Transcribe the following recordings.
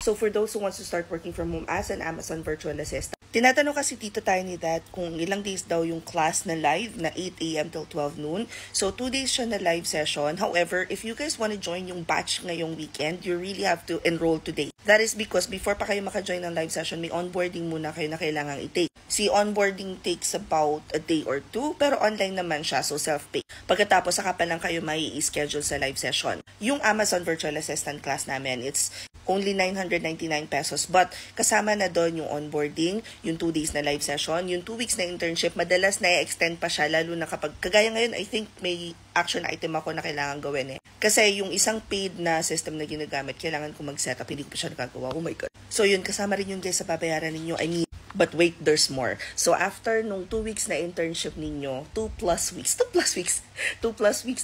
So for those who wants to start working from home as an Amazon virtual assistant, tinatanong kasi Tito Tiny that kung ilang days daw yung class na live na 8 a.m. till 12 noon. So 2 days siya na live session. However, if you guys want to join yung batch ngayong weekend, you really have to enroll today. That is because before pa kayo maka-join ng live session, may onboarding muna kayo na kailangang i-take. Si onboarding takes about a day or two, pero online naman siya, so self-pay. Pagkatapos, saka pa lang kayo may i-schedule sa live session. Yung Amazon Virtual Assistant class namin, it's only 999 pesos. But kasama na doon yung onboarding, yung 2 days na live session, yung 2 weeks na internship, madalas na i-extend pa siya, lalo na kapag, kagaya ngayon, I think may action item ako na kailangan gawin eh. Kasi yung isang paid na system na ginagamit, kailangan ko mag-setup, hindi ko pa siya nakagawa. Oh my God. So yun, kasama rin yung guys sa babayaran ninyo. I mean, but wait, there's more. So after nung 2 weeks na internship ninyo, 2 plus weeks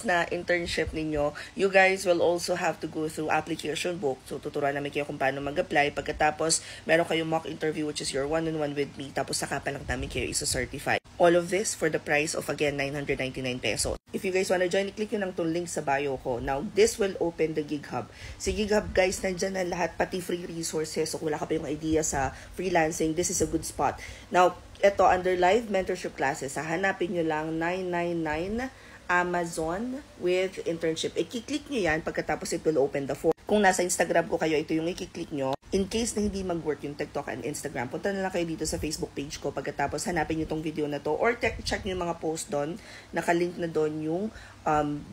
na internship ninyo, you guys will also have to go through application book. So tuturuan namin kayo kung paano mag-apply. Pagkatapos, meron kayong mock interview which is your one-on-one with me. Tapos saka pa lang namin kayo isa-certify. All of this for the price of again 999 pesos. If you guys wanna join, click nyo lang itong link sa bio ko. Now, this will open the Gig Hub. Si Gig Hub guys, nandyan na lahat, pati free resources. So kung wala ka pa yung idea sa freelancing, this is a good spot. Now, ito, under live mentorship classes, hanapin nyo lang 999 Amazon with internship. I-click nyo yan, pagkatapos it will open the form. Kung nasa Instagram ko kayo, ito yung i-click nyo. In case na hindi mag-work yung TikTok and Instagram, punta na lang kayo dito sa Facebook page ko. Pagkatapos, hanapin nyo tong video na to or check nyo yung mga post doon. Nakalink na doon yung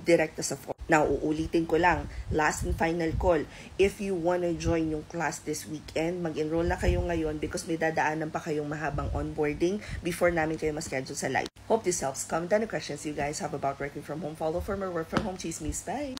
direct sa form. Now, uulitin ko lang, last and final call. If you wanna join yung class this weekend, mag-enroll na kayo ngayon because may dadaanan pa kayong mahabang onboarding before namin kayo ma-schedule sa live. Hope this helps. Comment down the questions you guys have about working from home. Follow for more work from home chismis. Bye!